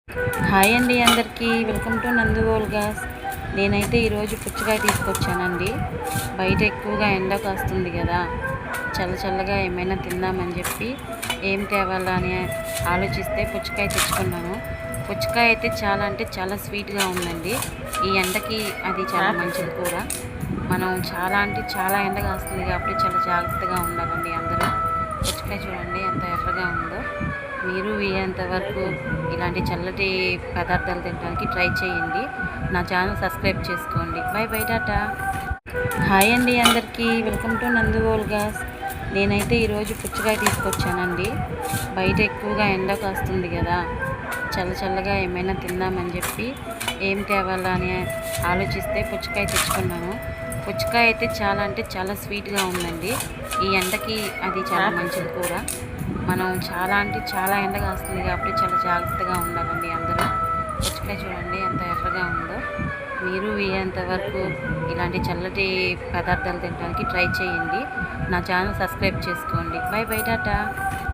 Hi అండి అందరికీ welcome to నందుగోల్ gas. నేనైతే ఈరోజు పుచ్చకాయ తీసుకొచ్చానండి. బయట ఎక్కువగా ఎండ కాస్తుంది కదా, చల్లగా ఏమైనా తిందామని చెప్పి ఏం తేవాలా అని ఆలోచిస్తే పుచ్చకాయ తెచ్చుకున్నాను. పుచ్చకాయ అయితే చాలా అంటే చాలా స్వీట్గా ఉందండి. ఈ ఎండకి అది చాలా మంచిది కూడా. మనం చాలా అంటే చాలా ఎండ కాస్తుంది కాబట్టి చాలా జాగ్రత్తగా ఉండాలండి అందరూ. పుచ్చకాయ చూడండి ఎంత ఎర్రగా ఉందో. మీరు వీలైనంత వరకు ఇలాంటి చల్లటి పదార్థాలు తినడానికి ట్రై చేయండి. నా ఛానల్ సబ్స్క్రైబ్ చేసుకోండి. Bye bye, tata. హాయ్ అండి అందరికీ వెల్కమ్ టు నందుగోల్ గ్యాస్. నేనైతే ఈరోజు పుచ్చకాయ తీసుకొచ్చానండి. బయట ఎక్కువగా ఎండ కాస్తుంది కదా, చల్లగా ఏమైనా తిందామని చెప్పి ఏం తేవాలా అని ఆలోచిస్తే పుచ్చకాయ తెచ్చుకున్నాను. పుచ్చకాయ అయితే చాలా అంటే చాలా స్వీట్గా ఉందండి. ఈ ఎండకి అది చాలా మంచిది కూడా. మనం చాలా అంటే చాలా ఎండ కాస్తుంది కాబట్టి చాలా జాగ్రత్తగా ఉండాలండి అందరూ. పుచ్చకాయ చూడండి ఎంత ఎర్రగా ఉందో. మీరు వీలైనంత వరకు ఇలాంటి చల్లటి పదార్థాలు తినడానికి ట్రై చేయండి. నా ఛానల్ సబ్స్క్రైబ్ చేసుకోండి. Bye bye, Tata.